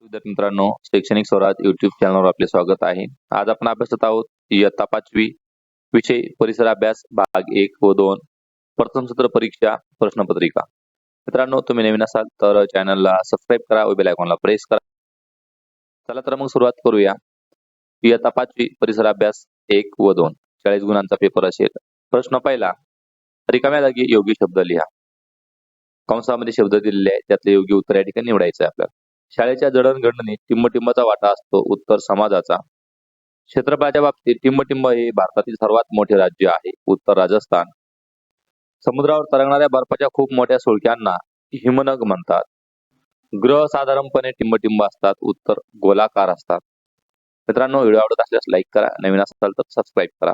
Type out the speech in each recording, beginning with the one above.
विद्यार्थी मित्रांनो, शैक्षणिक स्वराज युट्यूब चॅनलवर आपले स्वागत आहे. आज आपण अभ्यासत आहोत इयत्ता 5वी विषय परिसर अभ्यास भाग 1 व 2 प्रथम सत्र परीक्षा प्रश्नपत्रिका. मित्रांनो, तुम्ही नवीन असाल तर चॅनलला सबस्क्राईब करा व बेल आयकॉनला प्रेस करा. चला तर मग सुरुवात करूया. इयत्ता 5वी परिसर अभ्यास 1 व 2 40 गुणांचा पेपर असेल. प्रश्न पहिला, रिकाम्या जागी योग्य शब्द लिहा. कंसामध्ये शब्द दिलेले आहेत, त्यातले योग्य उत्तर या ठिकाणी निवडायचं आहे आपल्याला. शाळेच्या जडणघडणीत टिंबटिंबाचा वाटा असतो. उत्तर समाजाचा. क्षेत्रफळाच्या बाबतीत टिंबटिंब हे भारतातील सर्वात मोठे राज्य आहे. उत्तर राजस्थान. समुद्रावर तरंगणाऱ्या बर्फाच्या खूप मोठ्या सुळक्यांना हिमनग म्हणतात. ग्रह साधारणपणे टिंबटिंब असतात. उत्तर गोलाकार असतात. मित्रांनो, व्हिडिओ आवडत असल्यास लाईक करा, नवीन असाल तर सबस्क्राईब करा.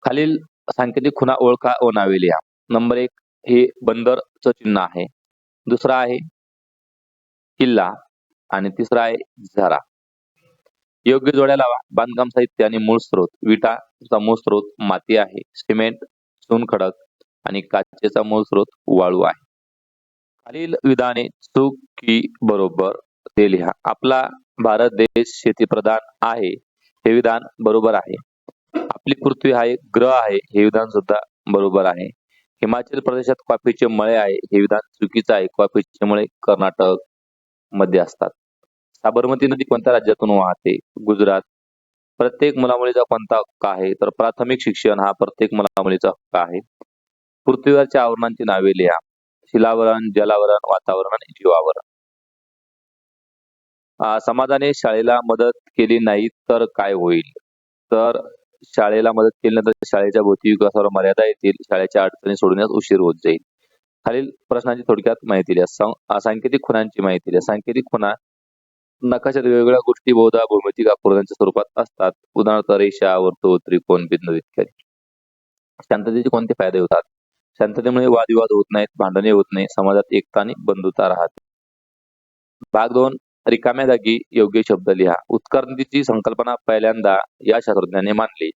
खालील सांकेतिक खुणा ओळखा व नावे लिहा. नंबर 1 हे बंदरचं चिन्ह आहे. दुसरा आहे किल्ला आणि तिसरा आहे झरा. योग्य जोड्या लावा. बांधकाम साहित्य आणि मूळ स्रोत. विटाचा मूळ स्रोत माती आहे. सिमेंट, चुनखडक आणि काचेचा मूळ स्रोत वाळू आहे. खालील विधाने चूक की बरोबर ते लिहा. आपला भारत देश शेतीप्रधान आहे हे विधान बरोबर आहे. आपली पृथ्वी हा एक ग्रह आहे हे विधान सुद्धा बरोबर आहे. हिमाचल प्रदेशात कॉफीचे मळे आहे हे विधान चुकीचं आहे. कॉफीचे मळे कर्नाटक मध्ये असतात. साबरमती नदी कोणत्या राज्यातून वाहते? गुजरात. प्रत्येक मुलामुलीचा कोणता हक्क आहे? तर प्राथमिक शिक्षण हा प्रत्येक मुलामुलीचा हक्क आहे. पृथ्वीवरच्या आवरणांची नावे लिहा. शिलावरण, जलावरण, वातावरण आणि जीवावरण. समाजाने शाळेला मदत केली नाही तर काय होईल? तर शाळेला मदत केली नाही तर शाळेच्या भौतिक विकासावर मर्यादा येतील. शाळेच्या अडचणी सोडवण्यास उशीर होत जाईल. खालील प्रश्नांची थोडक्यात माहिती लिहा. सांकेतिक खुणांची माहिती लिहा. सांकेतिक खुणा नकाशात वेगवेगळ्या गोष्टी बहुधा भौमितिक आकृत्यांच्या स्वरूपात असतात. उदाहरणार्थ रेषा, वर्तुळ, त्रिकोण, बिंदू इत्यादी. शांततेचे कोणते फायदे होतात? शांततेमुळे वादविवाद होत नाहीत, भांडणे होत नाही, समाजात एकता आणि बंधुता राहते. भाग 2 रिकाम्या जागी योग्य शब्द लिहा. उत्क्रांतीची संकल्पना पहिल्यांदा या शास्त्रज्ञाने मांडली.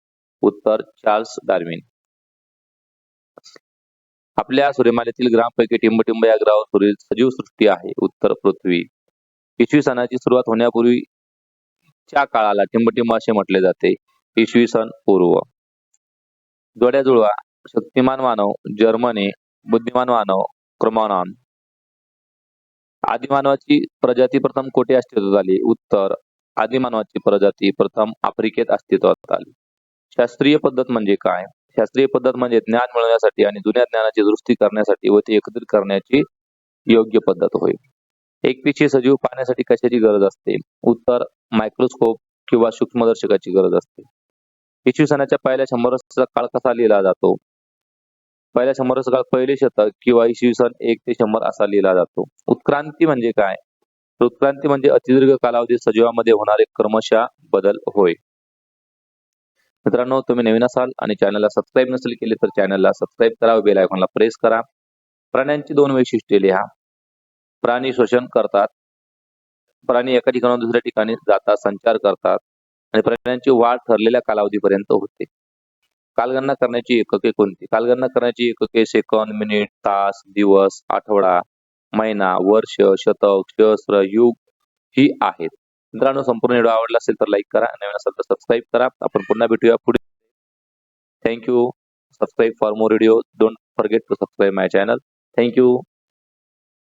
उत्तर चार्ल्स डार्विन. आपल्या सूर्यमालेतील ग्रहांपैकी टिंबटिंब या ग्रहावर सजीव सृष्टी आहे. उत्तर पृथ्वी. इसवी सनाची सुरुवात होण्यापूर्वीच्या काळाला टिंबटिंब असे म्हटले जाते. इसवी सन पूर्व. जोड्या जुळवा. शक्तिमान मानव जर्मनी, बुद्धिमान मानव क्रमॉनॉन. आदिमानवाची प्रजाती प्रथम कोठे अस्तित्वात आली? उत्तर आदिमानवाची प्रजाती प्रथम आफ्रिकेत अस्तित्वात आली. शास्त्रीय पद्धत म्हणजे काय? शास्त्रीय पद्धत म्हणजे ज्ञान मिळवण्यासाठी आणि जुन्या ज्ञानाची दुरुस्ती करण्यासाठी व ते एकत्रित करण्याची योग्य पद्धत होय. एकपेशीय सजीव पाहण्यासाठी कशाची गरज असते? उत्तर मायक्रोस्कोप किंवा सूक्ष्मदर्शकाची गरज असते. इसवी सनाच्या पहिल्या 100 वर्षाचा काळ कसा लिहिला जातो? पहिल्या 100 वर्षाचा काळ पहिले शतक किंवा इसवी सन 1 ते 100 असा लिहिला जातो. उत्क्रांती म्हणजे काय? उत्क्रांती म्हणजे अतिदीर्घ कालावधीत सजीवामध्ये होणारे क्रमशः बदल होय. मित्रांनो, तुम्ही नवीन असाल आणि चॅनलला सबस्क्राईब नसेल केले तर चॅनलला सबस्क्राईब करा व बेल आयकॉनला प्रेस करा. प्राण्यांची 2 वैशिष्ट्ये लिहा. प्राणी श्वसन करतात. प्राणी एका ठिकाणाहून दुसऱ्या ठिकाणी जातात, संचार करतात आणि प्राण्यांची वाढ ठरलेल्या कालावधीपर्यंत होते. कालगणना करण्याची एकके कोणती? कालगणना करण्याची एकके सेकंद, मिनिट, तास, दिवस, आठवडा, महिना, वर्ष, शतक, सहस्त्र, युग ही आहेत. मित्रांनो, संपूर्ण व्हिडिओ आवडला असेल तर लाईक करा, नवीन असेल तर सबस्क्राईब करा. आपण पुन्हा भेटूया पुढे. Thank you. Subscribe for more video. Don't forget to subscribe my channel. Thank you.